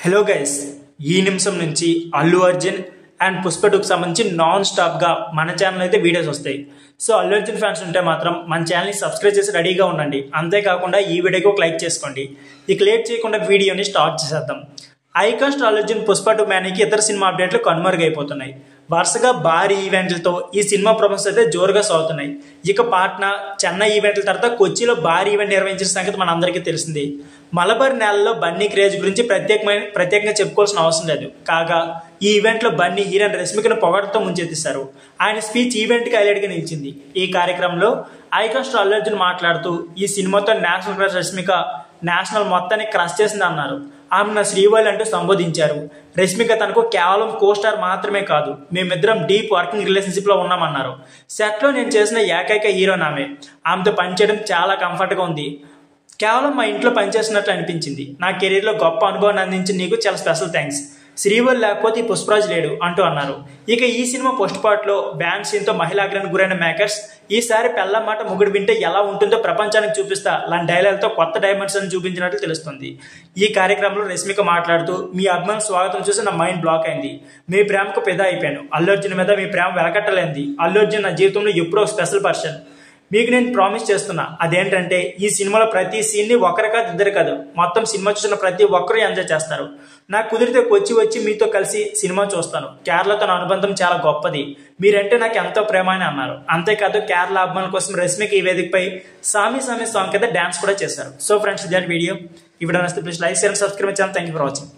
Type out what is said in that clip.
Hello guys, ఈ నిమిషం నుంచి అల్లు అర్జున్ అండ్ పుష్ప 2కి సంబంధించి నాన్ స్టాప్గా మన ఛానల్ అయితే వీడియోస్ వస్తాయి. సో అల్లు అర్జున్ ఫ్యాన్స్ ఉంటే మాత్రం మన ఛానల్ని సబ్స్క్రైబ్ చేసి రెడీగా ఉండండి. అంతేకాకుండా ఈ వీడియోకి ఒక లైక్ చేసుకోండి. ఇక లేట్ చేయకుండా వీడియోని స్టార్ట్ చేసేద్దాం. ఐకాన్ స్టార్ అల్లు అర్జున్ పుష్ప 2 మ్యానీకి ఇతర సినిమా అప్డేట్లు కనుమరుగైపోతున్నాయి. వరుసగా భారీ ఈవెంట్లతో ఈ సినిమా ప్రమోషన్స్ అయితే జోరుగా సాగుతున్నాయి. ఇక పాట్నా, చెన్నై ఈవెంట్ల తర్వాత కొచ్చిలో భారీ ఈవెంట్ నిర్వహించిన సంగతి మనందరికీ తెలిసింది. మలబార్ నేలలో బన్నీ క్రేజ్ గురించి ప్రత్యేకంగా చెప్పుకోవాల్సిన అవసరం లేదు. కాగా ఈ ఈవెంట్లో బన్నీ హీరోయిన్ రష్మికను పొగడతో ముంచెత్తిస్తారు. ఆయన స్పీచ్ ఈవెంట్కి హైలైట్గా నిలిచింది. ఈ కార్యక్రమంలో ఐకాన్ స్టార్ అల్లు అర్జున్ మాట్లాడుతూ ఈ సినిమాతో నేషనల్ క్రష్ రష్మిక నేషనల్ మొత్తాన్ని క్రష్ చేసింది అన్నారు. ఆమె నా శ్రీవల్లి అంటూ సంబోధించారు. రష్మిక తనకు కేవలం కోస్టార్ మాత్రమే కాదు, మేమిద్దరం డీప్ వర్కింగ్ రిలేషన్షిప్లో ఉన్నామన్నారు. సెట్లో నేను చేసిన ఏకైక హీరోయిన్ ఆమెతో పనిచేయడం చాలా కంఫర్ట్గా ఉంది. కేవలం మా ఇంట్లో పనిచేసినట్లు అనిపించింది. నా కెరీర్లో గొప్ప అనుభవాన్ని అందించి నీకు చాలా స్పెషల్ థ్యాంక్స్. శ్రీవల్లి లేకపోతే ఈ పుష్పరాజ్ లేడు అంటూ అన్నారు. ఇక ఈ సినిమా పోస్ట్ పార్ట్లో బ్యాన్ సీన్తో మహిళాగ్రానికి గురైన మేకర్స్ ఈసారి పెళ్ళ మాట ముగుడు వింటే ఎలా ఉంటుందో ప్రపంచానికి చూపిస్తా లాంటి డైలాగ్తో కొత్త డైమెన్షన్ చూపించినట్లు తెలుస్తుంది. ఈ కార్యక్రమంలో రష్మిక మాట్లాడుతూ మీ అభిమానుల స్వాగతం చూసి నా మైండ్ బ్లాక్ అయింది. మీ ప్రేమకు ఫిదా అయిపోయాను. అల్లు అర్జున్ మీద మీ ప్రేమ వెలకట్టలేంది. అల్లు అర్జున్ నా జీవితంలో ఎప్పుడో స్పెషల్ పర్సన్. మీకు నేను ప్రామిస్ చేస్తున్నా, అదేంటంటే ఈ సినిమాలో ప్రతి సీన్ని ఒకరు కాదు ఇద్దరు కాదు, మొత్తం సినిమా చూసిన ప్రతి ఒక్కరూ ఎంజాయ్ చేస్తారు. నాకు కుదిరితే వచ్చి మీతో కలిసి సినిమా చూస్తాను. కేరళతో నా అనుబంధం చాలా గొప్పది. మీరంటే నాకు ఎంతో ప్రేమ అని అన్నారు. అంతేకాదు కేరళ అభిమానుల కోసం రష్మిక ఈ వేదికపై సామి సాంగ్ కింద డాన్స్ కూడా చేశారు. సో ఫ్రెండ్స్, ఇదే వీడియో. ఈ వీడియో నచ్చితే please like, share, subscribe channel. Thank you for watching.